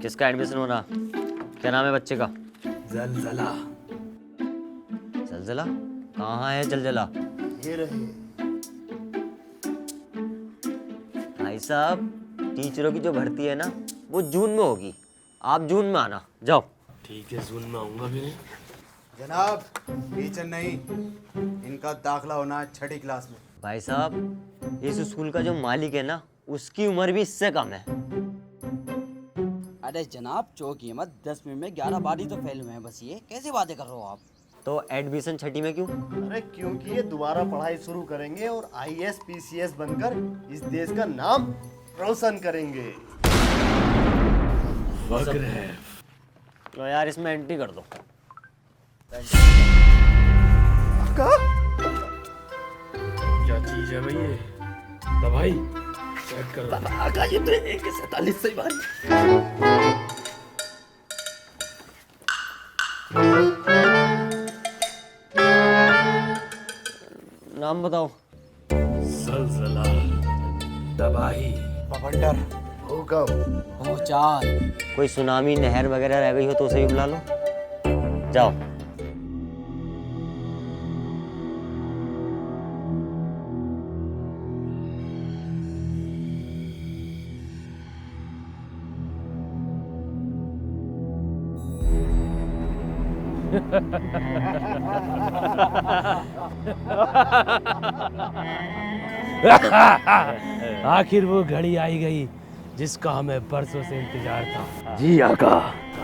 किसका एडमिशन हो रहा? क्या नाम है बच्चे का? जलजला। जलजला? कहाँ है जलजला? ये रहे। भाई साहब, टीचरों की जो भर्ती है ना वो जून में होगी, आप जून में आना। जाओ। ठीक है, जून में आऊंगा फिर। जनाब, टीचर नहीं, इनका दाखला होना है 6ठी क्लास में। भाई साहब, इस स्कूल का जो मालिक है ना उसकी उम्र भी इससे कम है। अरे जनाब चौकी मत, 10 मिनट में 11 बार ही तो फेल हुए हैं बस। ये कैसे बातें कर रहे हो आप? तो एडमिशन 6ठी में क्यों? अरे क्योंकि ये दोबारा पढ़ाई शुरू करेंगे और आईएएस पीसीएस बनकर इस देश का नाम रोशन करेंगे। फक्र है। तो यार इसमें एंट्री कर दो। क्या चीज है भाई ये? दवाई चेक करो। आका ये तो 147 सही बात। नाम बताओ। जलजला, तबाही, बवंडर, भूकंप, भूचाल। कोई सुनामी नहर वगैरह रह गई हो तो उसे भी बुला लो। जाओ। आखिर वो घड़ी आई गई जिसका हमें बरसों से इंतजार था। जी आका,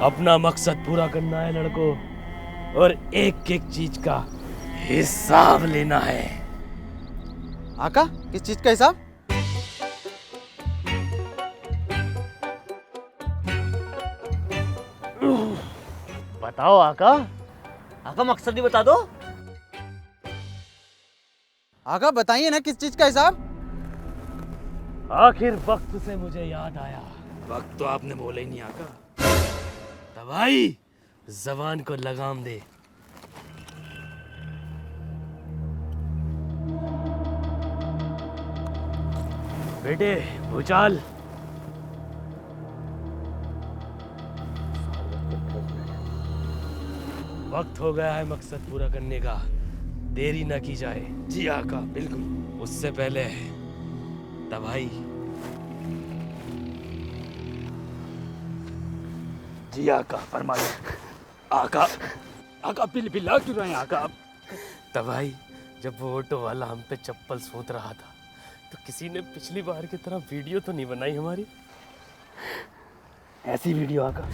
अपना मकसद पूरा करना है लड़कों, और एक एक चीज का हिसाब लेना है। आका किस चीज का हिसाब? बताओ आका। आका मकसद ही बता दो। आका बताइए ना किस चीज का हिसाब? आखिर वक्त से मुझे याद आया। वक्त तो आपने बोला ही नहीं आका। दवाई, जबान को लगाम दे। बेटे भूचाल, वक्त हो गया है मकसद पूरा करने का। देरी ना की जाए। जी आका, बिल्कुल। उससे पहले दवाई। जी आका, फरमाइए। आका, आका बिल्ला क्यों रहे हैं आका? दवाई, जब वो ऑटो वाला हम पे चप्पल सोच रहा था तो किसी ने पिछली बार की तरह वीडियो तो नहीं बनाई हमारी? ऐसी वीडियो आका?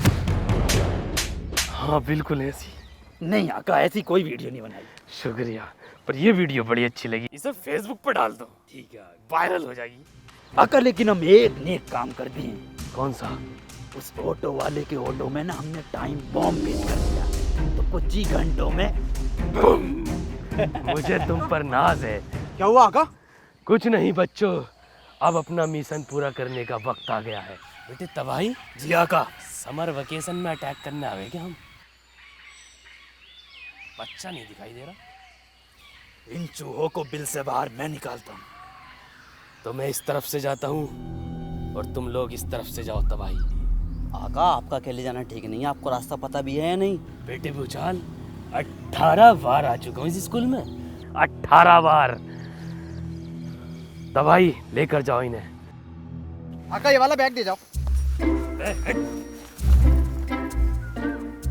हाँ बिल्कुल ऐसी। नहीं आका, ऐसी कोई वीडियो नहीं बनाई। शुक्रिया, पर ये वीडियो बड़ी अच्छी लगी। इसे फेसबुक पर डाल दो। ठीक है, वायरल हो जाएगी। आका लेकिन हम एक नेक काम कर दिए। कौन सा? उस ऑटो वाले के ऑटो में ना हमने टाइम बॉम्ब फिट कर दिया, तो कुछ ही घंटों में मुझे तुम पर नाज है। क्या हुआ आका? कुछ नहीं बच्चों, अब अपना मिशन पूरा करने का वक्त आ गया है। बेटे तबाही। जी आका। समर वेकेशन में अटैक करने आवे क्या हम? बच्चा नहीं दिखाई दे रहा। इन चूहों को बिल से बाहर मैं निकालता हूँ। तो मैं इस तरफ से जाता हूँ और तुम लोग इस तरफ से जाओ। तबाही। आका आपका अकेले जाना ठीक नहीं है, आपको रास्ता पता भी है या नहीं? बेटे भूचाल, 18 बार आ चुका हूँ इस स्कूल में। 18 बार। तबाही, लेकर जाओ इन्हें। आका ये वाला बैग दे जाओ।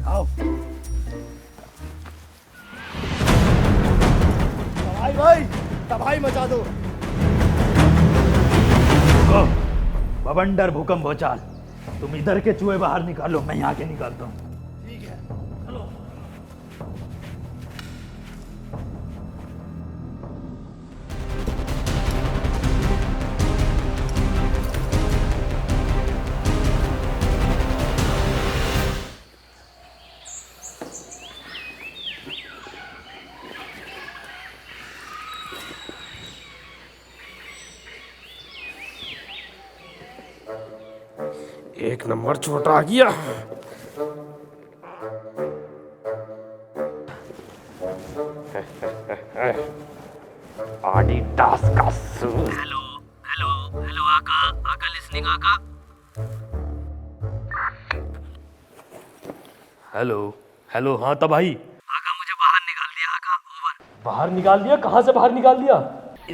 आओ। भाई तबाही मचा दो। बवंडर, भूकंप, भूचाल, तुम इधर के चूहे बाहर निकालो, मैं यहाँ के निकालता हूँ। एक नंबर छोटा आ गया। आडिडास का शूज। हेलो हेलो हेलो आका, आका लिसनिंग आका। हेलो हेलो, हाँ तबाही। आका मुझे बाहर निकाल दिया आका, ओवर। बाहर निकाल दिया? कहाँ से बाहर निकाल दिया?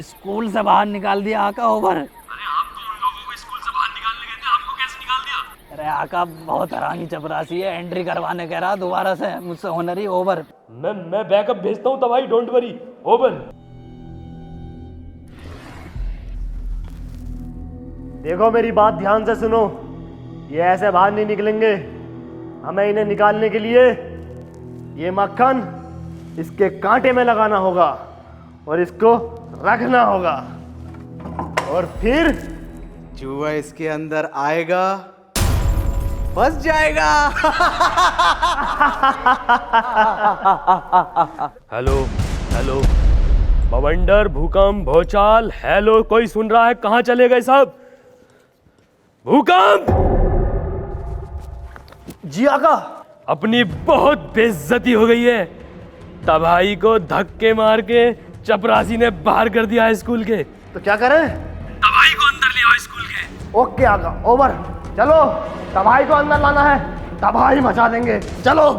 स्कूल से बाहर निकाल दिया आका, ओवर। अरे आप तो उन लोगों को स्कूल से बाहर निकालने गए थे, आपको कैसे निकाल दिया? अरे आका बहुत हरामी चपरासी है, एंट्री करवाने कह रहा दोबारा से, मुझसे होनर ही ओवर। मैं बैकअप भेजता हूँ तबाही, डोंट वरी, ओवर। देखो मेरी बात ध्यान से सुनो, ये ऐसे बाहर नहीं निकलेंगे। हमें इन्हें निकालने के लिए ये मक्खन इसके कांटे में लगाना होगा और इसको रखना होगा, और फिर चूहा इसके अंदर आएगा, फंस जाएगा। हेलो हेलो, बवंडर, भूकंप, भूचाल, हेलो, कोई सुन रहा है? कहाँ चले गए सब? भूकंप! जी आका। अपनी बहुत बेइज्जती हो गई है। तबाही को धक्के मार के चपरासी ने बाहर कर दिया है स्कूल के। तो क्या करें? तबाही को अंदर ले आओ स्कूल के। ओके आका, ओवर। चलो तबाही को अंदर लाना है, तबाही मचा देंगे, चलो।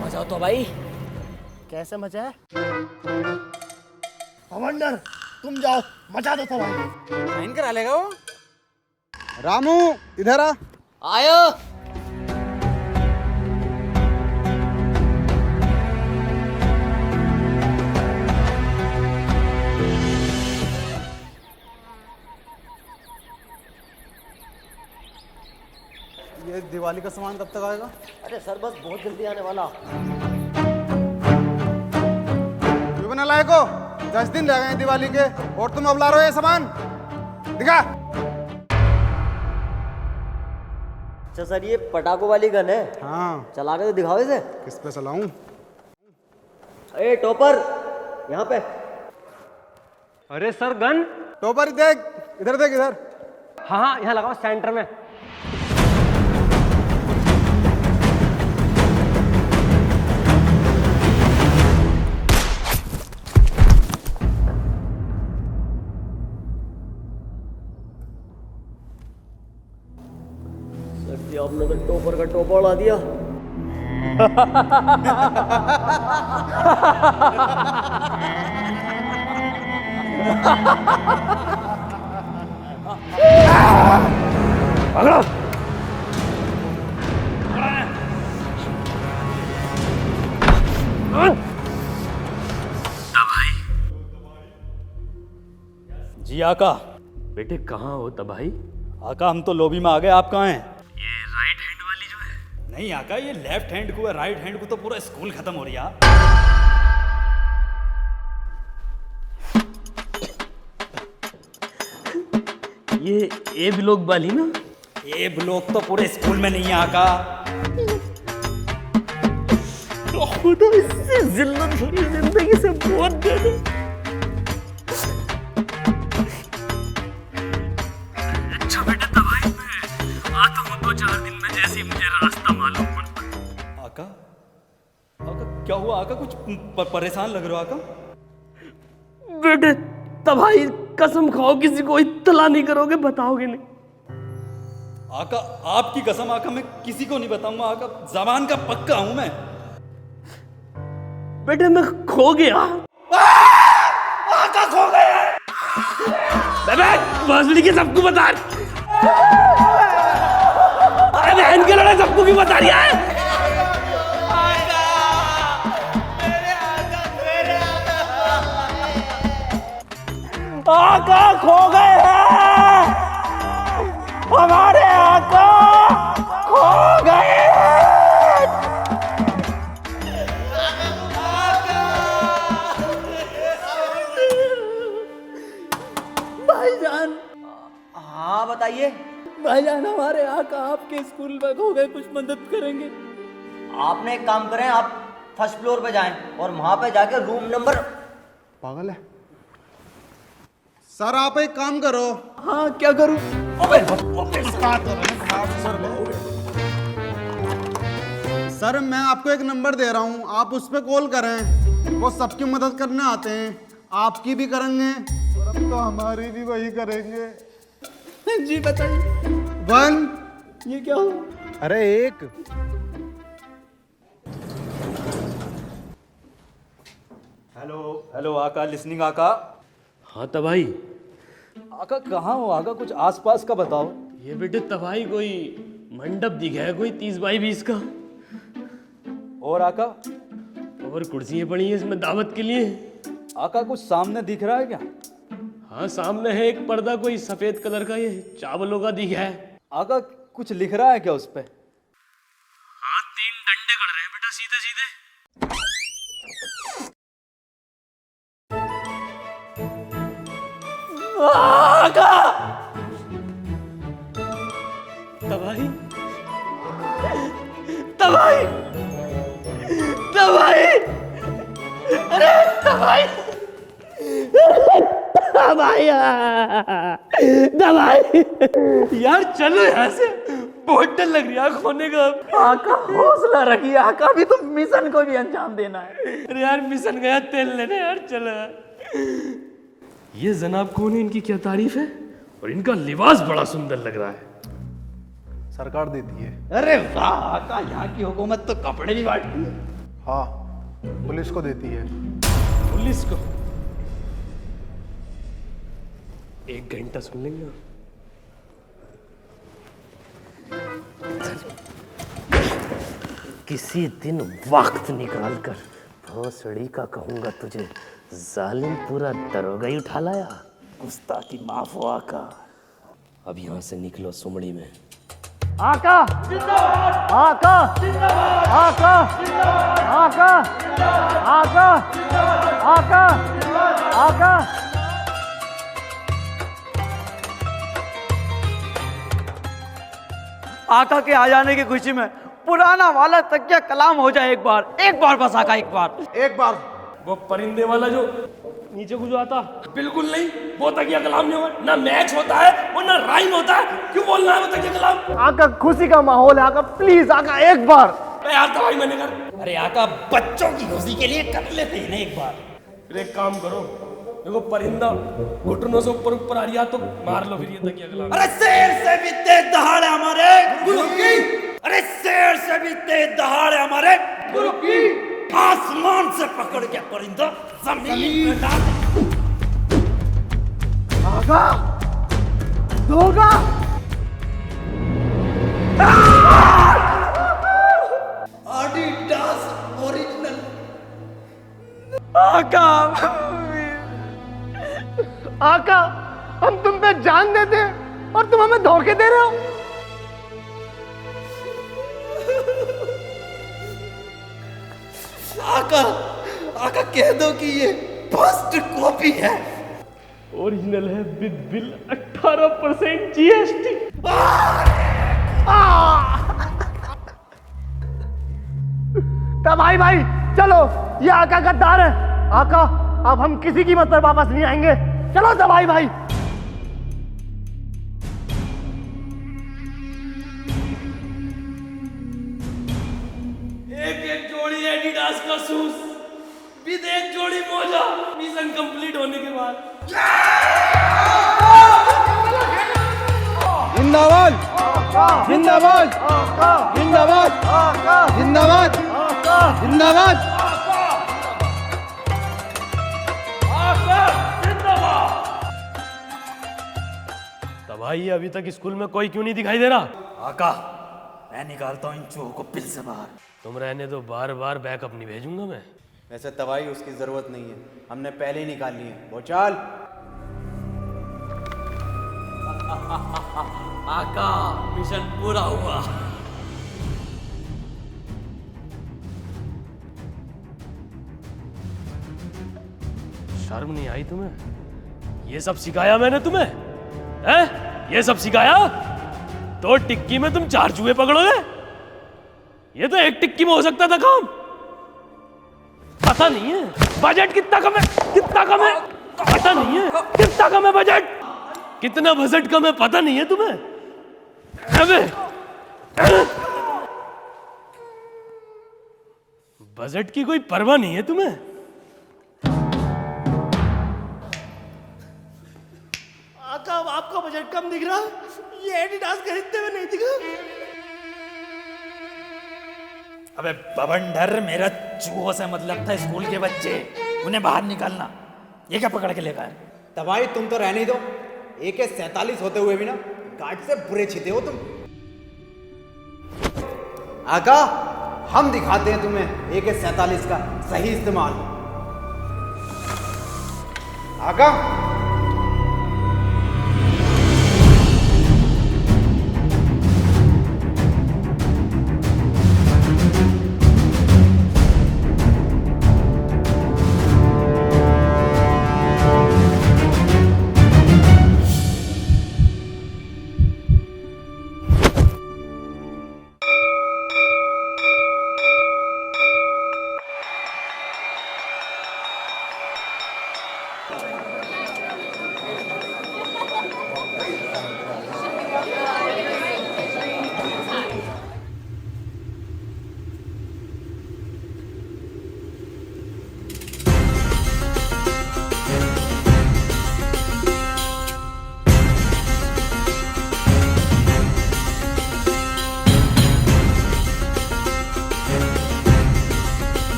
मचाओ तो भाई। कैसे मचाए? कमांडर तुम जाओ, मचा दो तबाही। साइन करा लेगा वो। रामू इधर आ। आयो। ये दिवाली का सामान कब तक आएगा? अरे सर बस बहुत जल्दी आने वाला। क्यों बना लायको? 10 दिन रह गए हैं दिवाली के और तुम अब ला रहे हो ये सामान? दिखा। अच्छा सर, ये पटाखों वाली गन है, हाँ, चला के तो दिखाओ इसे। किस पे चलाऊं? ए टॉपर, यहाँ पे। अरे सर, गन? टोपर देख, इधर देख, इधर। हाँ हाँ, यहाँ लगाओ सेंटर में। आपने तो टोपर का टोपा उड़ा दिया। पकड़ो। जी आका। बेटे कहाँ हो तबाही? आका हम तो लॉबी में आ गए, आप कहाँ हैं? ये राइट हैंड वाली जो है। नहीं आका, ये लेफ्ट हैंड को है, राइट हैंड को तो पूरा स्कूल खत्म हो रहा। ये ए ब्लॉक वाली ना? ये ब्लॉक तो पूरे स्कूल में नहीं है आका। खुदा इससे जिल्लत भरी जिंदगी से बहुत दे दो। अच्छा बेटा तबाही में आता हूँ 2-4 दिन में, जैसे ही मुझे रास्ता मालूम पड़ता। आका, आका क्या हुआ आका? कुछ परेशान लग रहे हो आका? बेटे तबाही, कसम खाओ किसी को इत्तला नहीं करोगे, बताओगे नहीं? आका आपकी कसम आका, मैं किसी को नहीं बताऊंगा आका, जबान का पक्का हूं मैं। बेटे मैं खो गया। आका खो गया। बेबे भोसड़ी के सबको बता। अरे बहन के लड़ाई सबको क्यों बता रही है? आका खो गए हैं, हमारे आका खो गए हैं। भाईजान। हाँ बताइए। भाईजान हमारे आका आपके स्कूल में खो गए, कुछ मदद करेंगे? आपने एक काम करें, आप फर्स्ट फ्लोर पे जाएं और वहां पे जाके रूम नंबर। पागल है सर, आप एक काम करो। हाँ क्या करूं? सर मैं आपको एक नंबर दे रहा हूँ, आप उस पर कॉल करें, वो सबकी मदद करने आते हैं, आपकी भी करेंगे और अब तो हमारी भी वही करेंगे। जी बताइए 1 ये क्या हो? अरे 1 हेलो आका, लिसनिंग आका। हाँ तबाही, आका कहाँ हो आका, कुछ आसपास का बताओ। ये बेटे तबाही कोई मंडप दिखा है कोई 30 बाई 20 का, और आका? और कुर्सियाँ पड़ी हैं इसमें दावत के लिए। आका कुछ सामने दिख रहा है क्या? हाँ सामने है एक पर्दा कोई सफेद कलर का, ये चावलों का दिखा है। आका कुछ लिख रहा है क्या उस पे? हाँ 3 डंडे गड़ रहे हैं बेटा सीधे सीधे। तबाही तबाही तबाही, अरे तबाही तबाही तबाही, यार चलो यहाँ से, बहुत डर लग रही है आँख होने का। आका हौसला रखिए आका, अभी तो मिशन को भी अंजाम देना है। अरे यार मिशन गया तेल लेने यार, चलो यार। ये जनाब कौन है, इनकी क्या तारीफ है, और इनका लिबास बड़ा सुंदर लग रहा है। सरकार देती है। अरे वाह आका, यहाँ की हुकूमत तो कपड़े भी बांटती है। हाँ, पुलिस को देती है। पुलिस को 1 घंटा सुन लेंगे। किसी दिन वक्त निकाल कर भोसड़ी का कहूंगा तुझे, जालिम पूरा दरोगा ही उठा लाया। गुस्ताखी माफ हो आका। अब यहाँ से निकलो सुमड़ी में। आका आका आका आका आका आका आका। आका के आ जाने की खुशी में पुराना वाला तकिया कलाम हो जाए, एक बार बस आका, एक बार। एक बार वो परिंदे वाला जो नीचे को जो आता, बिल्कुल नहीं, वो तकिया कलाम नहीं होगा, ना मैच होता है और ना राइम होता है। क्यों बोलना है वो तकिया कलाम? आका खुशी का माहौल है आका, प्लीज आका एक बार। मैं यार दवाई मैंने कर। अरे आका बच्चों की खुशी के लिए कर लेते हैं ना एक बार। फिर एक काम करो, देखो परिंदा घुटनों से ऊपर ऊपर आ रही है तो मार लो फिर ये तकिया कलाम। अरे शेर से भी तेज दहाड़ है हमारे गुरु की। अरे शेर से भी तेज दहाड़ है हमारे गुरु की। आसमान से पकड़ के परिंदा जमीन पे डाल। आका दोगा आडिडास ओरिजिनल। आका आका, हम तुम पे जान देते हैं और तुम हमें धोखे दे रहे हो। आका आका कह दो कि ये फर्स्ट कॉपी है। ओरिजिनल है विद बिल 18% जीएसटी। तब भाई चलो, ये आका गद्दार है। आका अब हम किसी कीमत पर वापस नहीं आएंगे। चलो दवाई भाई। एक एक जोड़ी एडिडास का शूज विद एक जोड़ी मोजा, मिशन कंप्लीट होने के बाद। जिंदाबाद जिंदाबाद जिंदाबाद जिंदाबाद जिंदाबाद। तब भाई अभी तक स्कूल में कोई क्यों नहीं दिखाई दे रहा? आका मैं निकालता हूँ इन चूहों को बिल से बाहर। तुम रहने दो, बार बार बैकअप नहीं भेजूंगा मैं। वैसे तबाही उसकी जरूरत नहीं है, हमने पहले ही निकाल ली है। वो चाल आका मिशन पूरा हुआ। शर्म नहीं आई तुम्हें? ये सब सिखाया मैंने तुम्हें, हैं? ये सब सिखाया? 2 टिक्की में तुम 4 चूहे पकड़ोगे? ये तो 1 टिक्की में हो सकता था काम। पता नहीं है बजट कितना कम है, कितना कम है पता नहीं है, कितना कम है बजट, कितना बजट कम है पता नहीं है तुम्हें? अबे बजट की कोई परवाह नहीं है तुम्हें? आका आपका बजट कम दिख रहा, ये एडिडास खरीदते हुए नहीं दिखा। अबे बवंडर, मेरा चूहों से मतलब था स्कूल के बच्चे, उन्हें बाहर निकालना। ये क्या पकड़ के लेगा है? दवाई तुम तो रहने दो, AK-47 होते हुए भी ना गार्ड से बुरे छिते हो तुम। आका, हम दिखाते हैं तुम्हें AK-47 का सही इस्तेमाल। आका,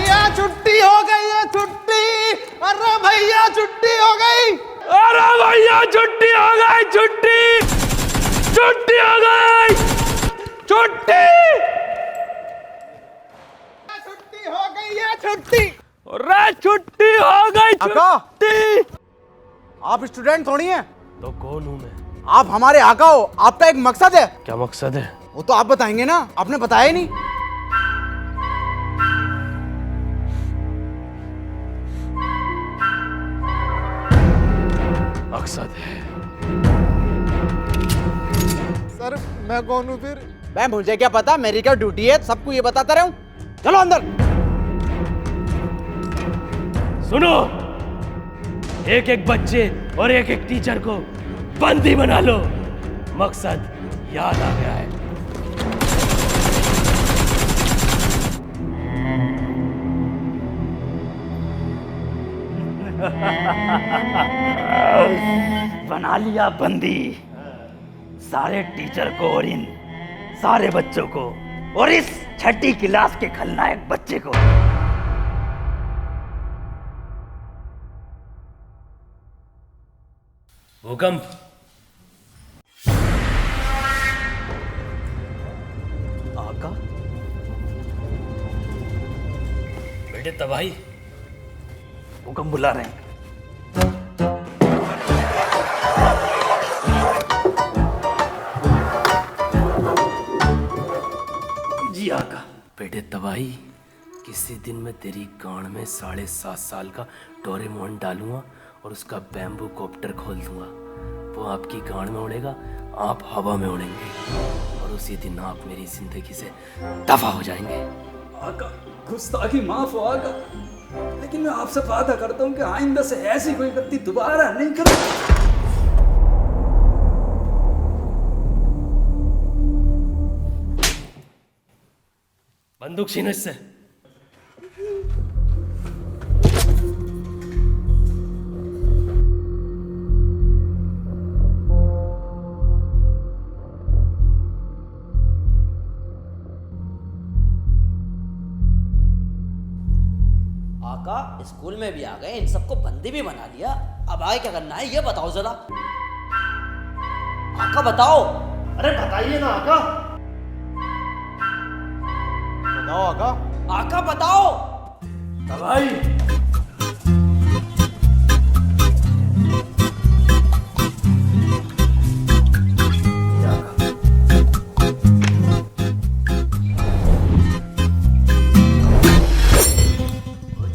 छुट्टी हो गई, छुट्टी हो गई है, छुट्टी। अरे छुट्टी हो गई, आका, छुट्टी। आप स्टूडेंट थोड़ी हैं, तो कौन हूँ मैं? आप हमारे आका हो। आपका एक मकसद है। क्या मकसद है? वो तो आप बताएंगे ना, आपने बताया ही नहीं। मकसद है सर, मैं कौन हूँ फिर? मैं, मुझे क्या पता, मेरी क्या ड्यूटी है सबको ये बताता रहूं। चलो अंदर। सुनो, एक एक बच्चे और एक एक टीचर को बंदी बना लो। मकसद याद आ गया है। बना लिया बंदी सारे टीचर को और इन सारे बच्चों को और इस छठी क्लास के खलनायक बच्चे को। भूकंप। आका, बेटे तबाही। हुक्म बुला रहे हैं। जी आका। बेटे तबाही, किसी दिन मैं तेरी गांड में 7.5 साल का डोरेमोन डालूंगा और उसका बैम्बू कॉप्टर खोल दूंगा। वो आपकी गांड में उड़ेगा, आप हवा में उड़ेंगे और उसी दिन आप मेरी जिंदगी से दफा हो जाएंगे। आका, गुस्ताखी माफ हो आका, लेकिन मैं आपसे वादा करता हूँ कि आइंदा से ऐसी कोई गलती दोबारा नहीं करूँगा। बंदूक छीनो इससे। आका, स्कूल में भी आ गए, इन सबको बंदी भी बना लिया, अब आगे क्या करना है ये बताओ जरा। आका बताओ। अरे बताइए ना आका। बताओ आका। आका बताओ। तबाही।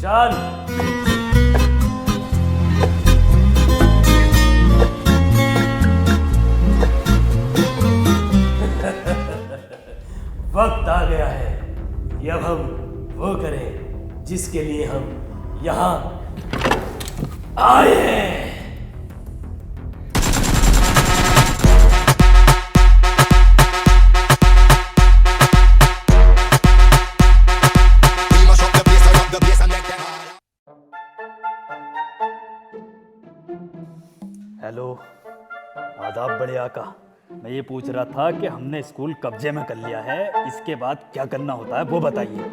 जान। वो करें जिसके लिए हम यहाँ आए हैं। हेलो, आदाब बड़े आका। मैं ये पूछ रहा था कि हमने स्कूल कब्जे में कर लिया है, इसके बाद क्या करना होता है वो बताइए।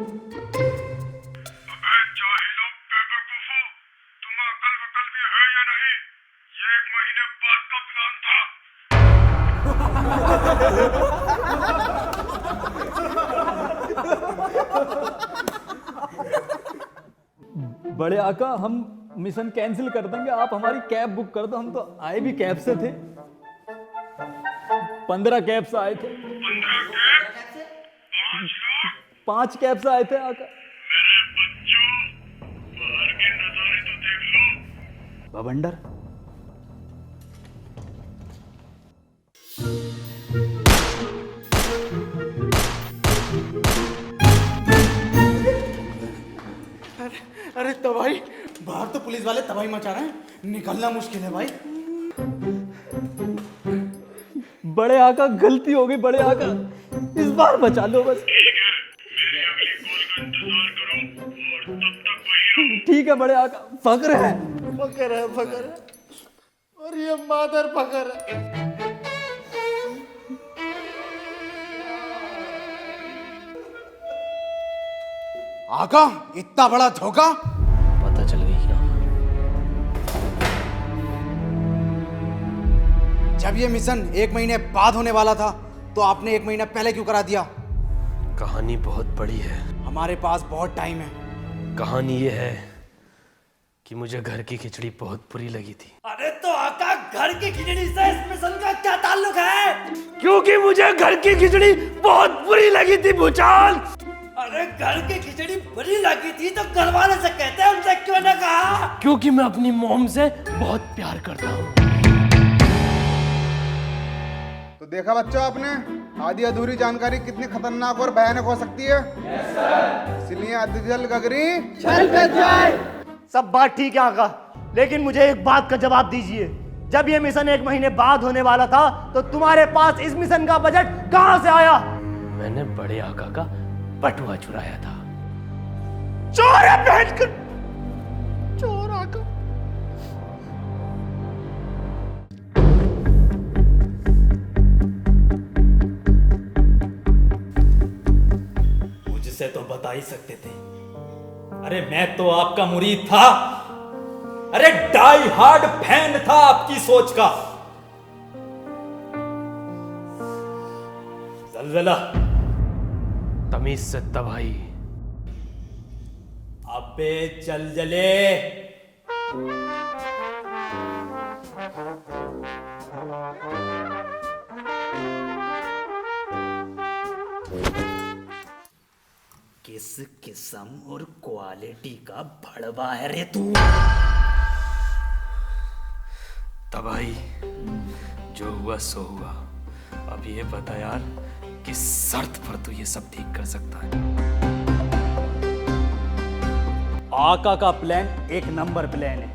बड़े आका, हम मिशन कैंसिल कर देंगे, आप हमारी कैब बुक कर दो। हम तो आए भी कैब से थे, 15 कैब से आए थे। 5 कैब से आए थे आका। बवंडर, अरे तबाही, बाहर तो पुलिस वाले तबाही मचा रहे हैं, निकलना मुश्किल है भाई। बड़े आका गलती हो गई बड़े आका, इस बार बचा लो बस। ठीक है बड़े आका, फक्र है। फकर है, फकर है, और ये मादर फकर है। आका, इतना बड़ा धोखा। पता चल गई क्या? जब ये मिशन 1 महीने बाद होने वाला था तो आपने 1 महीना पहले क्यों करा दिया? कहानी बहुत बड़ी है। हमारे पास बहुत टाइम है। कहानी ये है कि मुझे घर की खिचड़ी बहुत बुरी लगी थी। अरे तो आका, घर की खिचड़ी से इस मिशन का क्या ताल्लुक है? क्योंकि मुझे घर की खिचड़ी बहुत बुरी लगी थी भूचाल। अरे घर की खिचड़ी बुरी लगी थी तो घर वाले से कहते हैं, उनसे क्यों ना कहा? क्योंकि मैं अपनी मॉम से बहुत प्यार करता हूँ। तो देखा बच्चों आपने, आधी अधूरी जानकारी कितनी खतरनाक और भयानक हो सकती है। इसलिए अधजल गगरी चल पे जाए। सब बात ठीक है आका, लेकिन मुझे एक बात का जवाब दीजिए। जब ये मिशन 1 महीने बाद होने वाला था तो तुम्हारे पास इस मिशन का बजट कहां से आया? मैंने बड़े आका का बटुआ चुराया था। चोर है बहन का, चोर आका। मुझसे तो बता ही सकते थे। अरे मैं तो आपका मुरीद था, अरे डाई हार्ड फैन था आपकी सोच का। जलजला, तमीज से तबाही। अबे चल जले। किस किस्म और क्वालिटी का भड़वा है रे तू? तबाही, जो हुआ सो हुआ। अब ये बता यार, किस शर्त पर तू ये सब ठीक कर सकता है? आका का प्लान एक नंबर प्लान है,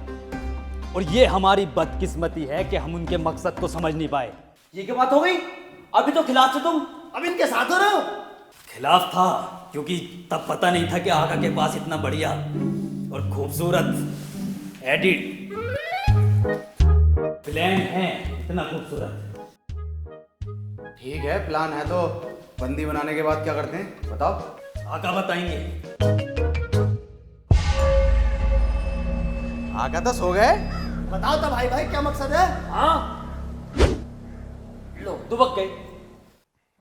और ये हमारी बदकिस्मती है कि हम उनके मकसद को समझ नहीं पाए। ये क्या बात हो गई? अभी तो खिलाफ थे तुम, अब इनके साथ हो रहे हो। खिलाफ था क्योंकि तब पता नहीं था कि आका के पास इतना बढ़िया और खूबसूरत एडिट प्लान है, इतना खूबसूरत। ठीक है, प्लान है तो बंदी बनाने के बाद क्या करते हैं बताओ। आका बताएंगे। आका तो सो गए। बताओ तो भाई, क्या मकसद है? हाँ, लो दुबक गए।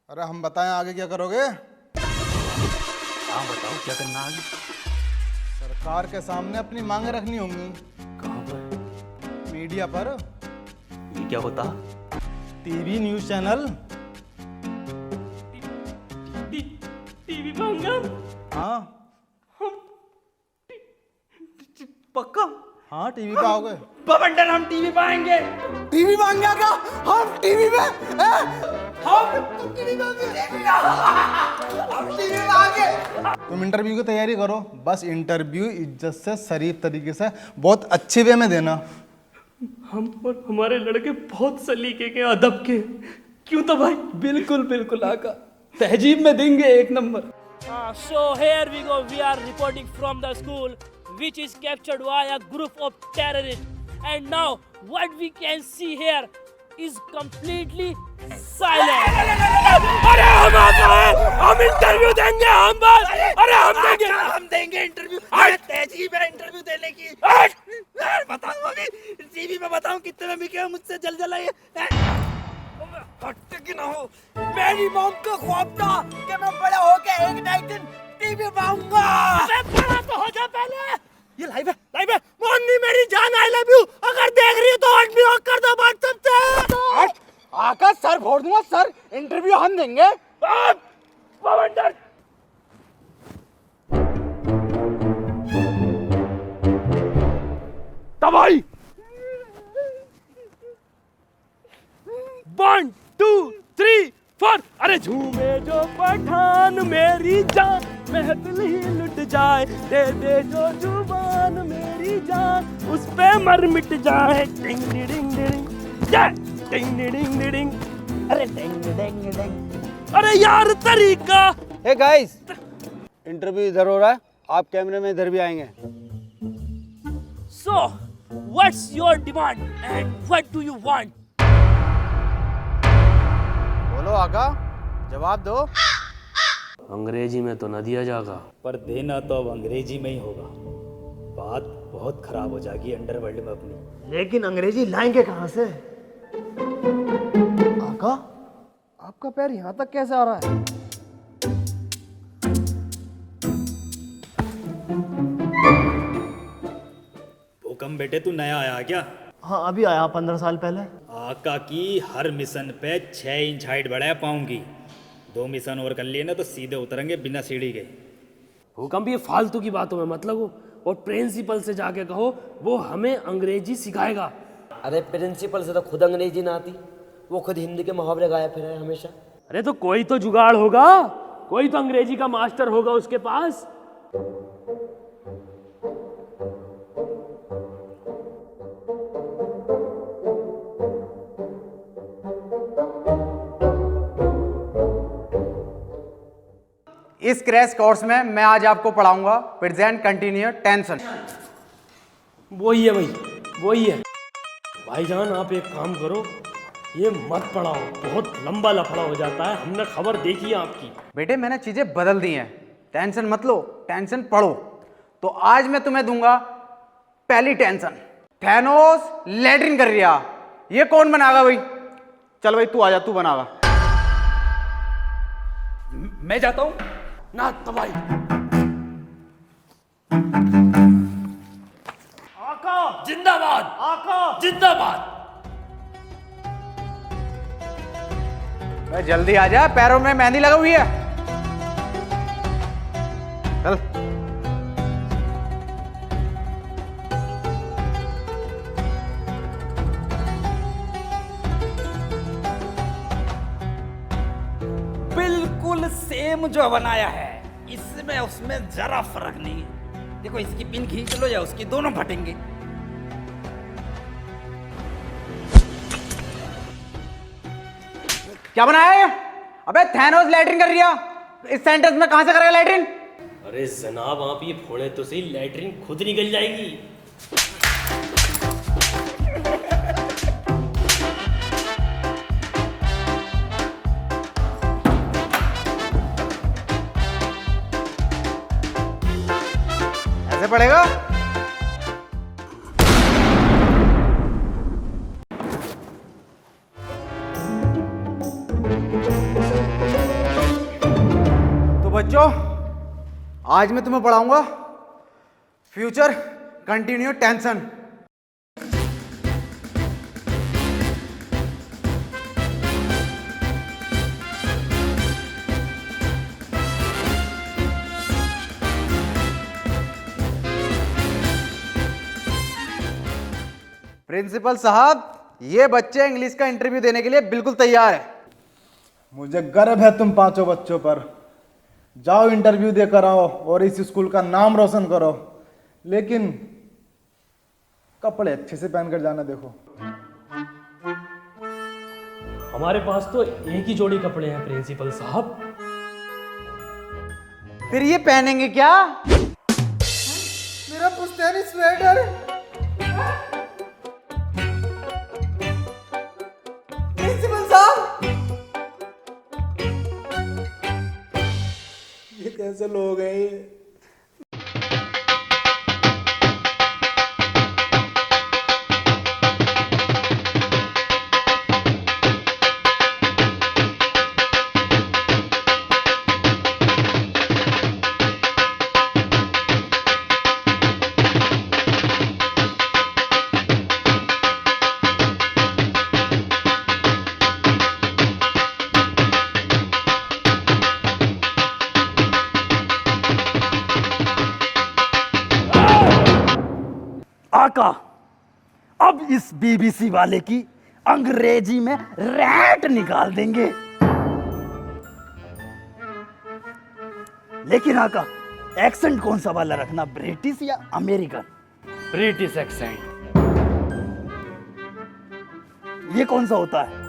अरे हम बताएं आगे क्या करोगे? हाँ बताओ क्या करना आगे। सरकार के सामने अपनी मांगे रखनी होंगी। कहाँ पर? मीडिया पर। ये क्या होता? TV news channel. टीवी मांगा? हाँ पक्का? हाँ, टीवी पे आओगे। बवंडर, हम टीवी पाएंगे। टीवी मांग गया क्या? हम टीवी में तुम इंटरव्यू की तैयारी करो, बस इंटरव्यू इज्जत से शरीफ तरीके से बहुत अच्छे वे में देना। हम और हमारे लड़के बहुत सलीके के, अदब के, क्यों तो भाई? बिल्कुल बिल्कुल आका, तहजीब में देंगे 1 number. So here we go. We are reporting from the school, which is captured by a group of terrorists. And now, what we can see here is completely silent. अरे हम आका है, हम इंटरव्यू देंगे, हम बस, अरे हम देंगे इंटरव्यू। तहजीब है इंटरव्यू देने की। बताऊं अभी टीवी में बताऊं कितने में बिके हो मुझसे जल ये कि ना हो। मेरी मॉम का ख्वाब था कि मैं बड़ा होके एक ना एक दिन टीवी पाऊंगा। बड़ा तो हो जा पहले। ये लाइव है। मोनी मेरी जान, आई लव यू। अगर देख रही हो तो हट भी कर दो व्हाट्सएप से। आका सर फोड़ दूंगा सर, इंटरव्यू हम देंगे। तबाही 1 2 3 4। अरे झूमे जो पठान मेरी जान, महफिल ही लुट जाए, दे दे जो जुबान मेरी जान, उस पे मर मिट जाए। डिंग डिंग डिंग डिंग डिंग डिंग। अरे डेंग डेंग डेंग। अरे यार तरीका। हे गाइस, इंटरव्यू इधर हो रहा है, आप कैमरे में इधर भी आएंगे। So, what's your demand and what do you want? बोलो आका, जवाब दो। अंग्रेजी में तो न दिया जाएगा, पर देना तो अब अंग्रेजी में ही होगा। बात बहुत खराब हो जाएगी अंडरवर्ल्ड में अपनी। लेकिन अंग्रेजी लाएंगे कहाँ से? आका, आपका पैर यहाँ तक कैसे आ रहा है? भूकंप बेटे, तू नया आया क्या? हाँ, अभी आया 15 साल पहले। आका की हर मिशन पे 6 इंच हाइट बढ़ाया पाऊँ की। 2 मिशन और कर लिए ना तो सीधे उतरेंगे बिना सीढ़ी के। भूकंप ये फालतू की बातों में मत लगो, और प्रिंसिपल से जाके कहो, वो हमें अंग्रेजी सिखाएगा। अरे प्रिंसिपल से तो खुद अंग्रेजी ना आती, वो खुद हिंदी के मुहावरे गाया फिर है हमेशा। अरे तो कोई तो जुगाड़ होगा, कोई तो अंग्रेजी का मास्टर होगा उसके पास। इस क्रैश कोर्स में मैं आज आपको पढ़ाऊंगा प्रेजेंट कंटिन्यूअस टेंशन। वही है भाई, वही है। भाईजान आप एक काम करो, ये मत पढ़ाओ, बहुत लंबा लफड़ा हो जाता है, हमने खबर देखी है आपकी। बेटे मैंने चीजें बदल दी हैं, टेंशन मत लो, टेंशन पढ़ो। तो आज मैं तुम्हें दूंगा पहली टेंशन। थैनोस लैट्रिन कर रिया, ये कौन बनागा भाई? चल भाई तू आजा, तू बनागा। मैं जाता हूँ ना तबाही। आका, जिंदाबाद। आका, जिंदाबाद। भाई जल्दी आजा, पैरों में मेहंदी लगा हुई है। चल। बिल्कुल सेम जो बनाया है, इसमें उसमें जरा फर्क नहीं है। देखो इसकी पिन खींच लो या उसकी, दोनों फटेंगे। क्या बनाया है? अबे थैनोस लैट्रिन कर रिया, इस सेंटेंस में कहां से करेगा लैट्रिन? अरे जनाब आप ये फोड़े तो सही, लैट्रिन खुद निकल जाएगी। ऐसे पड़ेगा? तो बच्चों आज मैं तुम्हें पढ़ाऊंगा फ्यूचर कंटिन्यू टेंशन। प्रिंसिपल साहब, ये बच्चे इंग्लिश का इंटरव्यू देने के लिए बिल्कुल तैयार है। मुझे गर्व है तुम पांचों बच्चों पर। जाओ इंटरव्यू देकर आओ और इस स्कूल का नाम रोशन करो, लेकिन कपड़े अच्छे से पहनकर जाना। देखो हमारे पास तो एक ही जोड़ी कपड़े हैं प्रिंसिपल साहब। फिर ये पहनेंगे क्या? मेरा पुश्तैनी स्वेटर। प्रिंसिपल साहब, ये कैसे लोग हैं ये? आका, अब इस बीबीसी वाले की अंग्रेजी में रैट निकाल देंगे। लेकिन आका, एक्सेंट कौन सा वाला रखना, ब्रिटिश या अमेरिकन? British accent. ये कौन सा होता है?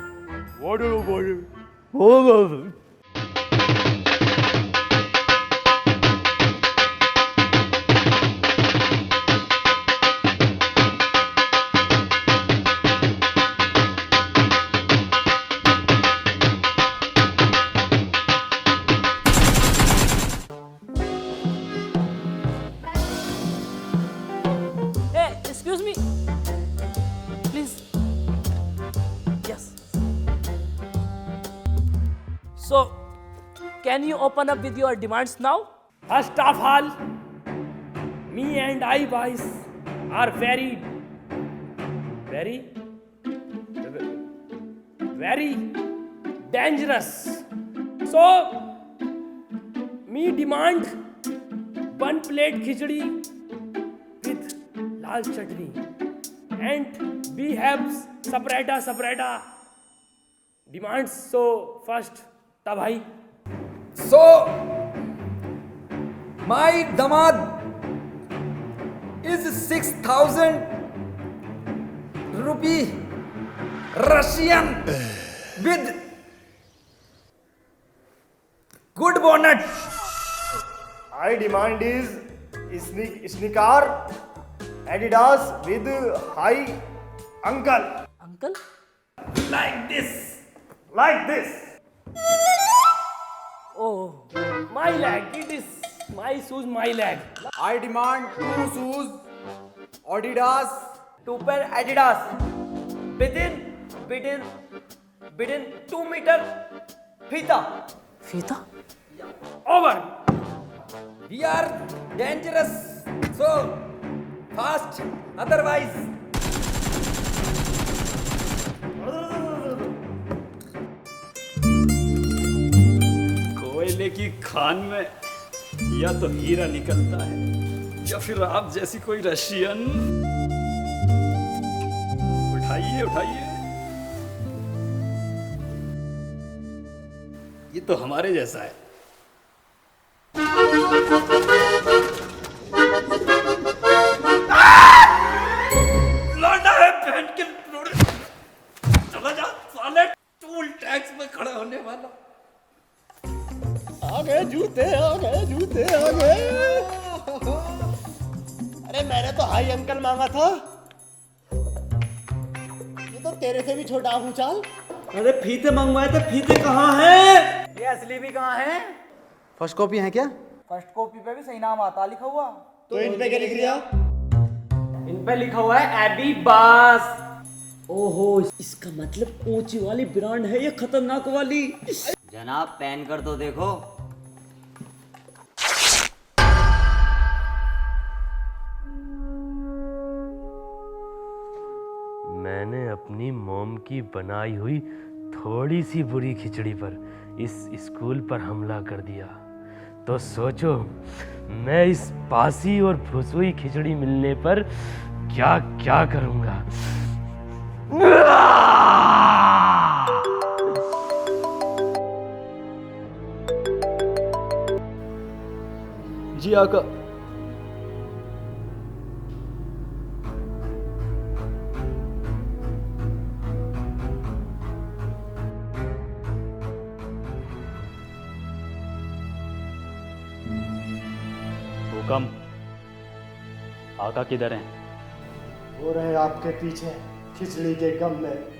Hey, excuse me. Please. Yes. So, can you open up with your demands now? First of all, me and I boys are very dangerous. So, me demand 1 plate khichdi with lal chutney, and we have separata demands. So first, ta bhai. So, my damad is 6,000 rupee Russian with good bonnet. I demand is sneaker Adidas with high ankle. Uncle? Like this. Oh, my leg. It is my shoes, my leg. I demand 2 shoes Adidas, 2 pair Adidas within 2 meter फीता. Fita? Over. We are dangerous. So fast. Otherwise. कोयले की खान में या तो हीरा निकलता है या फिर आप जैसी कोई रशियन। उठाइए। ये तो हमारे जैसा है। लौंडा है बहन के लोड़े। चला जा साले, टूल टैक्स में खड़ा होने वाला। आ गए जूते। अरे मैंने तो हाई अंकल मांगा था, ये तो तेरे से भी छोटा हूँ। चाल, अरे फीते मंगवाए थे, फीते कहाँ हैं? ये असली भी कहाँ है? फर्स्ट कॉपी है क्या? फर्स्ट कॉपी पे भी सही नाम आता लिखा हुआ। तो इन पे क्या लिख दिया? इन पे लिखा हुआ है एबी बास। ओहो, इसका मतलब ऊंची वाली ब्रांड है ये, खतरनाक वाली। जनाब पहन कर तो देखो। मैंने अपनी मॉम की बनाई हुई थोड़ी सी बुरी खिचड़ी पर इस स्कूल पर हमला कर दिया, तो सोचो मैं इस बासी और फुसुई खिचड़ी मिलने पर क्या क्या करूंगा। जी आका। हुकम, आका किधर हैं? हो रहे आपके पीछे खिचड़ी के गम में।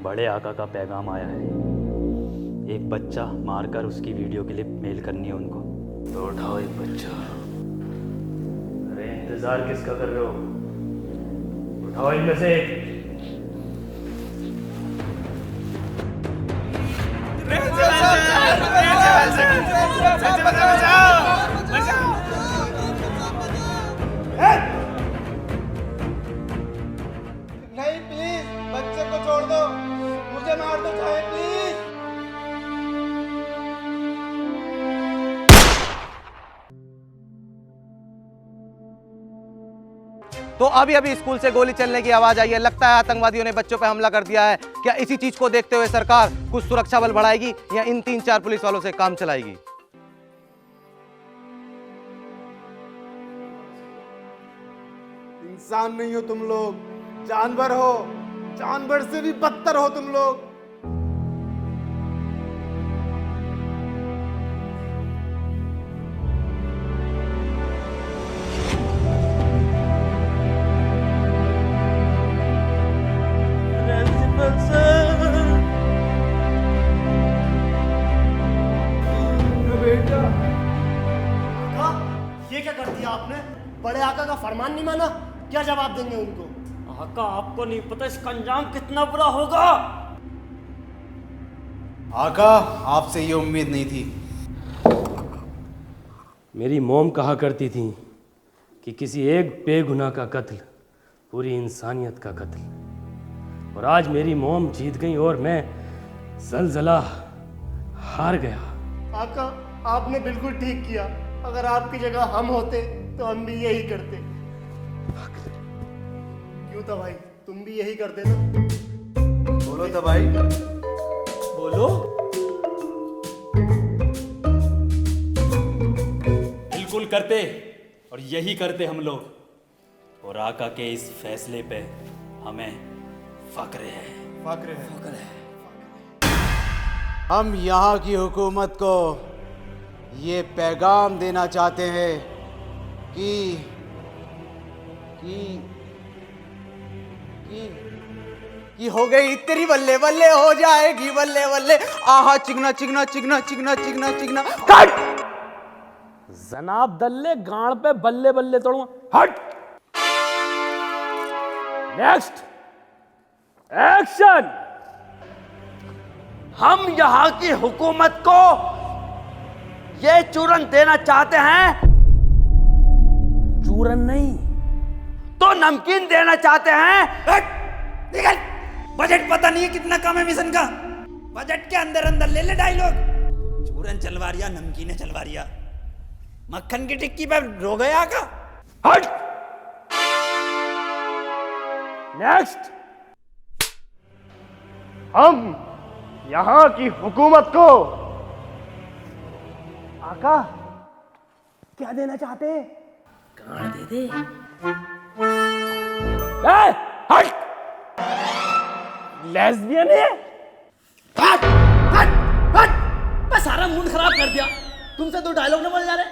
बड़े आका का पैगाम आया है। एक बच्चा मारकर उसकी वीडियो क्लिप मेल करनी है उनको। तो उठाओ एक बच्चा। अरे इंतजार किसका कर रहे हो? उठाओ इनमें से एक। नहीं प्लीज, बच्चे को छोड़ दो, मुझे मार दो चाहे प्लीज। तो अभी अभी स्कूल से गोली चलने की आवाज आई है। लगता है आतंकवादियों ने बच्चों पे हमला कर दिया है। क्या इसी चीज को देखते हुए सरकार कुछ सुरक्षा बल बढ़ाएगी या इन 3-4 पुलिस वालों से काम चलाएगी? इंसान नहीं हो तुम लोग, जानवर हो। जानवर से भी बदतर हो तुम लोग। ये क्या कर दिया आपने? बड़े आका का फरमान नहीं माना? क्या जवाब देंगे उनको? आका, आपको नहीं पता इसका अंजाम कितना बुरा होगा। आका, आपसे ये उम्मीद नहीं थी। मेरी मॉम कहा करती थी कि किसी एक बेगुनाह का कत्ल पूरी इंसानियत का कत्ल। और आज मेरी मॉम जीत गई और मैं ज़लज़ला हार गया। आका, आपने बिल्कुल ठीक किया। अगर आपकी जगह हम होते तो हम भी यही करते। क्यों था भाई, तुम भी यही करते ना? बोलो तो भाई, बोलो। बिल्कुल करते, और यही करते हम लोग। और आका के इस फैसले पे हमें फक्र है। फक्र है। फक्र है। हम यहाँ की हुकूमत को ये पैगाम देना चाहते हैं कि हो गई तेरी बल्ले बल्ले, हो जाएगी बल्ले बल्ले। आहा चिकना चिकना चिकना चिकना चिकना चिकना। कट! जनाब दल्ले गाड़ पे बल्ले बल्ले तोड़ूंगा। हट! Next action. हम यहाँ की हुकूमत को ये चूरन देना चाहते हैं। चूरन नहीं तो नमकीन देना चाहते हैं। निकल। बजट पता नहीं है कितना कम है मिशन का। बजट के अंदर अंदर ले ले डायलॉग। चूरन चलवारिया, नमकीने चलवारिया, मक्खन की टिक्की पर रो गया का। हट! नेक्स्ट। हम यहां की हुकूमत को आका क्या देना चाहते हैं? गाड़ दे दे। हट! लेस्बियन है? हट! हट! हट! मैं सारा मूड खराब कर दिया। तुमसे दो डायलॉग न बोल जा रहे।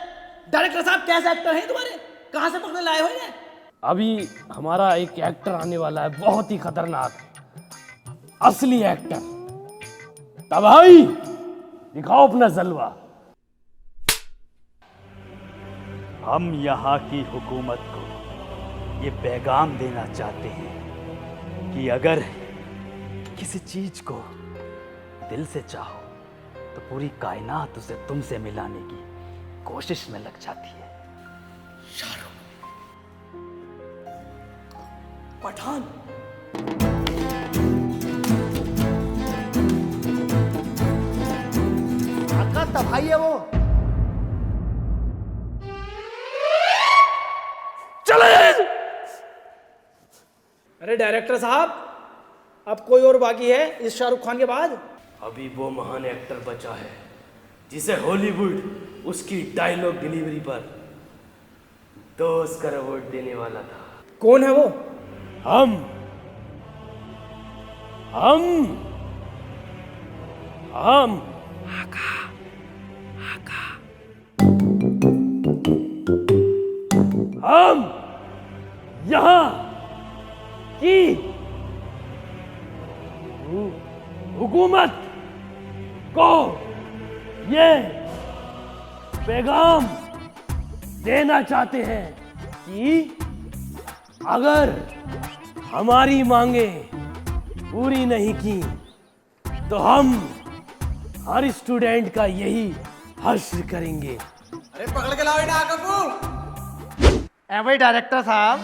डायरेक्टर साहब कैसे एक्टर हैं तुम्हारे? कहां से पकड़े लाए हो इन्हें? अभी हमारा एक एक्टर आने वाला है, बहुत ही खतरनाक, असली एक्टर। तब भाई दिखाओ अपना जलवा। हम यहाँ की हुकूमत को ये पैगाम देना चाहते हैं कि अगर किसी चीज को दिल से चाहो तो पूरी कायनात उसे तुमसे मिलाने की कोशिश में लग जाती है। पठान। आका तबाही है वो। चले। अरे डायरेक्टर साहब, अब कोई और बाकी है इस शाहरुख खान के बाद? अभी वो महान एक्टर बचा है जिसे हॉलीवुड उसकी डायलॉग डिलीवरी पर 2 ऑस्कर अवार्ड देने वाला था। कौन है वो? हम हम यहाँ की हुकूमत को ये पैगाम देना चाहते हैं कि अगर हमारी मांगे पूरी नहीं की तो हम हर स्टूडेंट का यही हश्र करेंगे। अरे पकड़ के लाओ इन्हें आका को। ए भाई डायरेक्टर साहब,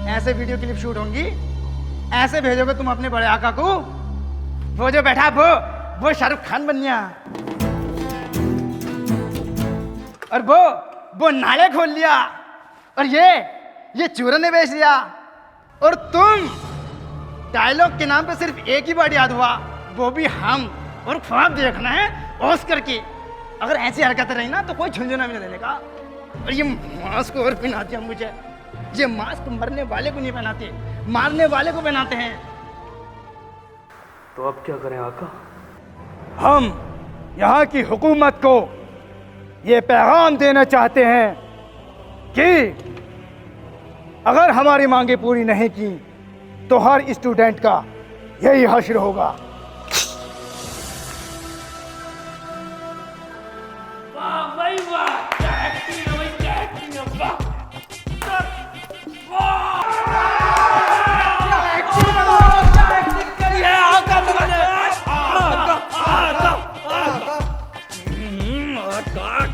ऐसे वीडियो क्लिप शूट होंगी, ऐसे भेजोगे तुम अपने बड़े आका को? वो जो बैठा वो शाहरुख खान बन गया, और वो नाले खोल लिया, और ये चूरन ने बेच दिया, और तुम डायलॉग के नाम पे सिर्फ एक ही बार याद हुआ, वो भी हम, और ख्वाब देखना है ऑस्कर की। अगर ऐसी हरकतें रही ना तो कोई झुंझुना भी नहीं देने का। और ये मास्क और पहनाते हैं मुझे, ये मास्क मरने वाले को नहीं पहनाते, मारने वाले को पहनाते हैं। तो अब क्या करें आका? हम यहाँ की हुकूमत को ये पैगाम देना चाहते हैं कि अगर हमारी मांगे पूरी नहीं की तो हर स्टूडेंट का यही हश्र होगा। वाह भाई वाह, क्या एक्टिंग है भाई, क्या एक्टिंग है, वाह।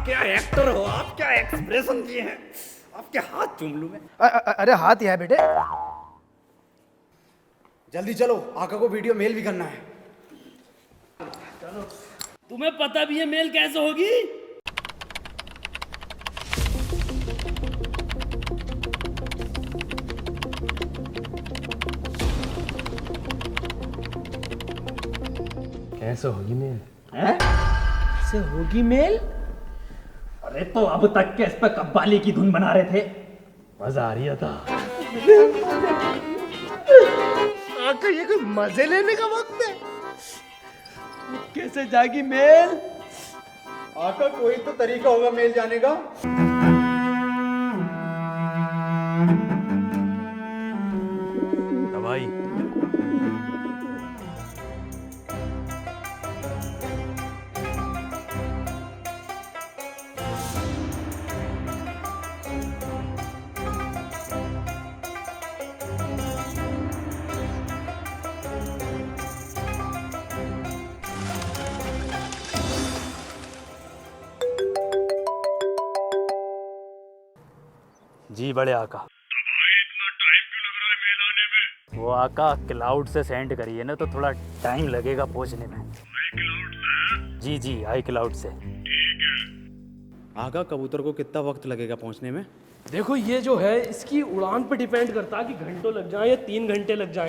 क्या एक्टर हो आप, क्या एक्सप्रेशन दिए हैं, आपके हाथ चूम लूं मैं। अरे हाथ ही है बेटे। जल्दी चलो, आका को वीडियो मेल भी करना है। तुम्हें पता भी है मेल कैसे होगी? कैसे होगी मेल? से होगी मेल? अरे तो अब तक के इस पे कव्वाली की धुन बना रहे थे, मजा आ रही था। आका ये कोई मजे लेने का वक्त है? कैसे जागी मेल? आका कोई तो तरीका होगा मेल जाने का। भाई जी बड़े आका। इतना टाइम क्यों लग रहा है मेल आने में? वो आका क्लाउड से सेंड करिए ना, तो थोड़ा टाइम लगेगा पहुंचने में। क्लाउड से? जी जी, आई क्लाउड से। ठीक है। आका कबूतर को कितना वक्त लगेगा पहुंचने में? देखो ये जो है इसकी उड़ान पे डिपेंड करता है कि घंटों लग जाए या 3 घंटे लग जाए।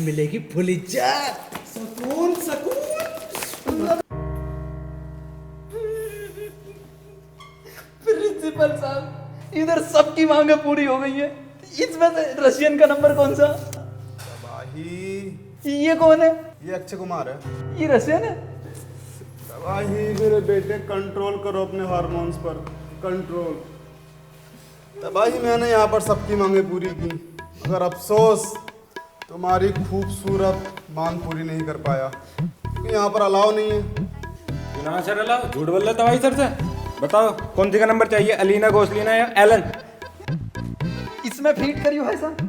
मिलेगी फुल इज्जत, सुकून सुकून। प्रिंसिपल साहब, इधर सबकी मांगे पूरी हो गई है, इसमें से रशियन का नंबर कौन सा? ये कौन है? ये अक्षय कुमार है। ये रशियन है? तबाही मेरे बेटे, कंट्रोल करो अपने हार्मोन्स पर, कंट्रोल। तबाही मैंने यहाँ पर सबकी मांगे पूरी की, मगर अफसोस तुम्हारी खूबसूरत मांग पूरी नहीं कर पाया, क्योंकि यहाँ पर अलाउ नहीं है। ना सर अलाउ, झूठ बोल रहे तबाही सर से। बताओ कौन सी का नंबर चाहिए, अलीना, गोसलीना या एलन? इसमें फिट करियो है सर।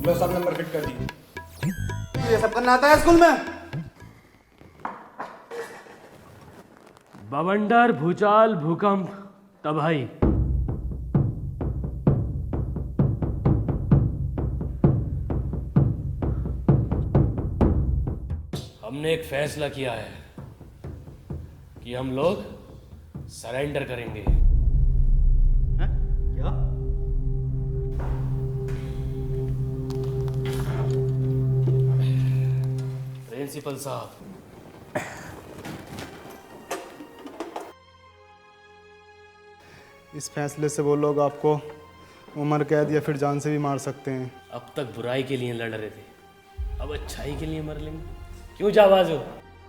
लो सब नंबर फिट कर दिए। ये सब करना आता है स्कूल में? बवंडर, भूचाल, भूकंप, तबाही। हमने एक फैसला किया है कि हम लोग सरेंडर करेंगे। क्या? प्रिंसिपल साहब, इस फैसले से वो लोग आपको उम्र कैद या फिर जान से भी मार सकते हैं। अब तक बुराई के लिए लड़ रहे थे, अब अच्छाई के लिए मर लेंगे। क्यों जावाजो?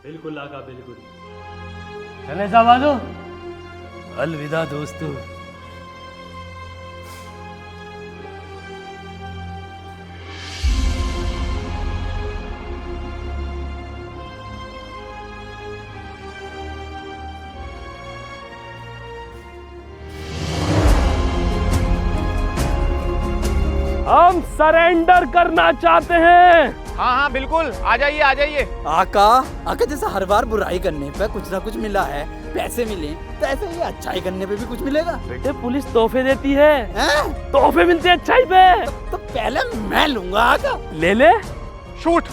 बिल्कुल आका, बिल्कुल। चले जावाजो, अलविदा दोस्तों। हम सरेंडर करना चाहते हैं। हाँ हाँ बिल्कुल, आ जाइए आ जाइए। आका, आका जैसे हर बार बुराई करने पे कुछ ना कुछ मिला है, पैसे मिले, तो ऐसे ही अच्छाई करने पे भी कुछ मिलेगा। बेटे पुलिस तोहफे देती है, तोहफे मिलते हैं अच्छाई पे। तो पहले मैं लूंगा आका। ले ले। शूट।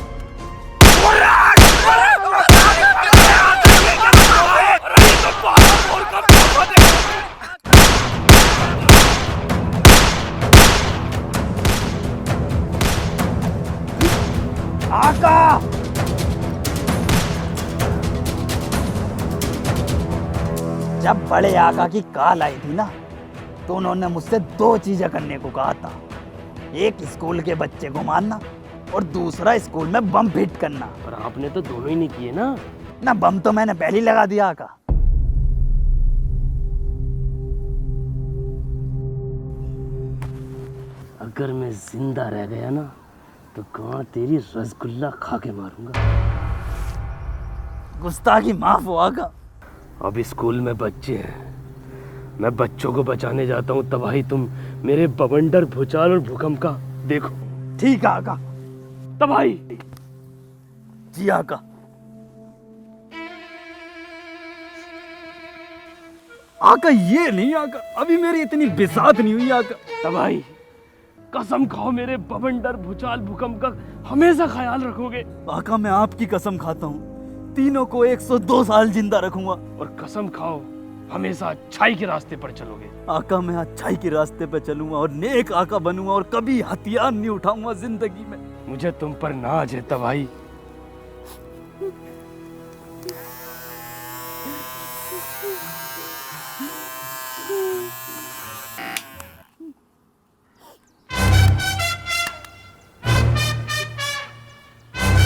आका, जब बड़े आका की कॉल आई थी ना, तो उन्होंने मुझसे 2 चीजें करने को कहा था। एक स्कूल के बच्चे को मारना और दूसरा स्कूल में बम फिट करना। पर आपने तो दोनों ही नहीं किए ना। ना, बम तो मैंने पहले ही लगा दिया आका। अगर मैं जिंदा रह गया ना, तो कहाँ तेरी रसगुल्ला खा के मारूंगा। गुस्ताखी माफ हो आका। अभी स्कूल में बच्चे हैं, मैं बच्चों को बचाने जाता हूँ। तबाही तुम मेरे बवंडर, भूचाल और भूकंप का देखो। ठीक है आका। तबाही। जी आका। आका ये नहीं आका, अभी मेरी इतनी बिसात नहीं हुई आका। तबाही, कसम खाओ मेरे बवंडर, भूचाल, भूकंप का हमेशा ख्याल रखोगे। आका मैं आपकी कसम खाता हूँ, तीनों को 102 साल जिंदा रखूंगा। और कसम खाओ हमेशा अच्छाई के रास्ते पर चलोगे। आका मैं अच्छाई के रास्ते पे चलूंगा और नेक आका बनूंगा और कभी हथियार नहीं उठाऊंगा जिंदगी में। मुझे तुम पर नाज है तबाही।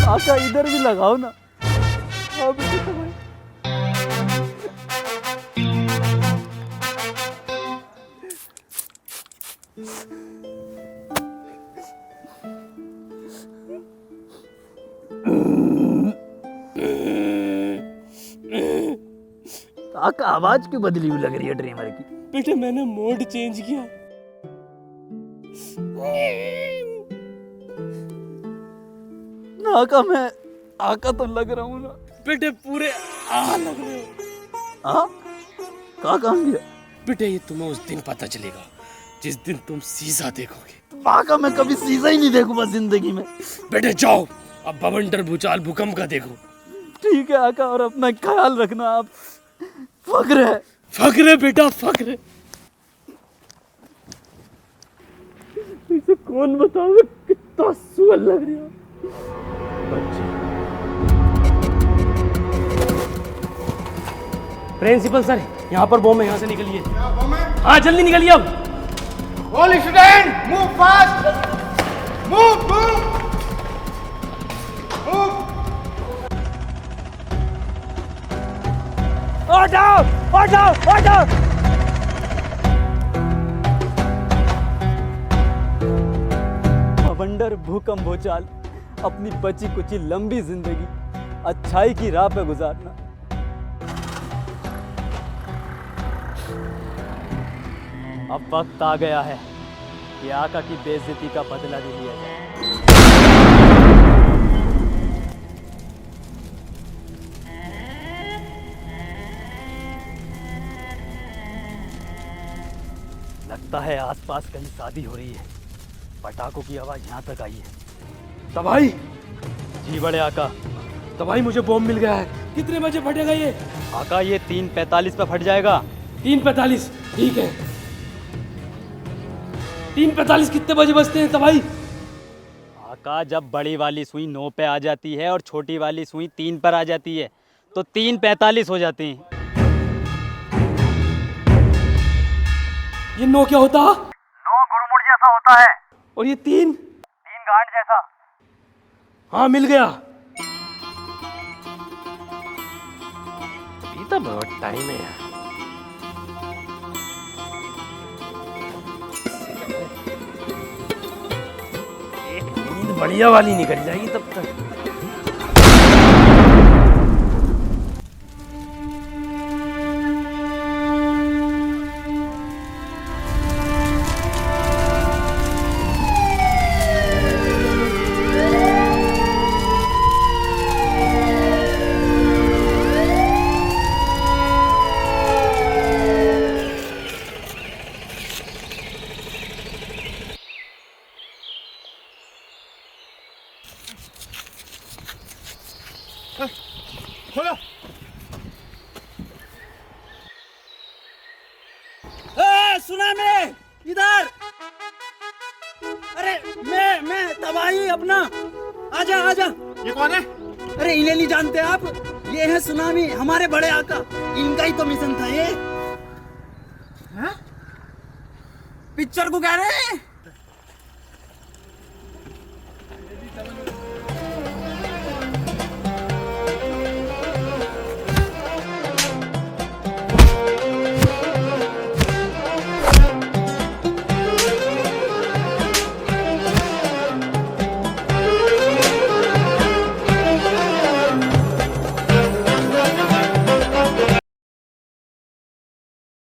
आका इधर भी लगाओ ना। अब आका आवाज क्यों बदली हुई लग रही है ड्रीमर की? बेटे मैंने मोड चेंज किया। आका मैं आका तो लग रहा हूँ ना। बेटे पूरे लग रहे हो। हाँ? कहाँ गया? बेटे ये तुम्हें उस दिन पता चलेगा जिस दिन तुम शीशा देखोगे। आका मैं कभी शीशा ही नहीं देखूंगा जिंदगी में। बेटे जाओ, अब बवंडर, भूचाल, भूकंप का देखो। ठीक है आका, और अपना ख्याल रखना। आप फक्र है। फक्र है बेटा, फक्र है। इसे कौन बताओगे? तो सुअर लग रही हो। प्रिंसिपल सर, यहाँ पर बॉम्ब है, यहाँ से निकलिए। हाँ जल्दी निकलिए अब। All student move fast, move move move. Order order order. Wonder भूकंप भूचाल अपनी बची कुची लंबी जिंदगी अच्छाई की राह पे गुजारना। अब वक्त आ गया है कि आका की बेइज्जती का बदला भी लिया जाए। लगता है आसपास कहीं शादी हो रही है। पटाखों की आवाज यहाँ तक आई है। तबाही। जी बड़े आका। तबाही, मुझे बॉम्ब मिल गया है। कितने बजे फटेगा ये? आका ये 3:45 पे फट जाएगा। 3:45, ठीक है। 3:45 कितने बजे बजते हैं तबाही? आका जब बड़ी वाली सुई 9 पे आ जाती है और छोटी वाली सुई 3 पर आ जाती है तो 3:45 हो जाती हैं। ये 9 क्या होता? 9 गुड़मुड़ जैसा होता है। और ये 3 गांठ जैसा। हाँ मिल गया। अभी तो बहुत टाइम है यार। एक नींद बढ़िया वाली निकल जाएगी तब तक। खोलो। सुना मैं इधर। अरे मैं तबाही अपना। आजा आजा। ये कौन है? अरे इन्हें नहीं जानते आप? ये है सुनामी, हमारे बड़े आका। इनका ही तो मिशन था ये। पिक्चर को कह रहे हैं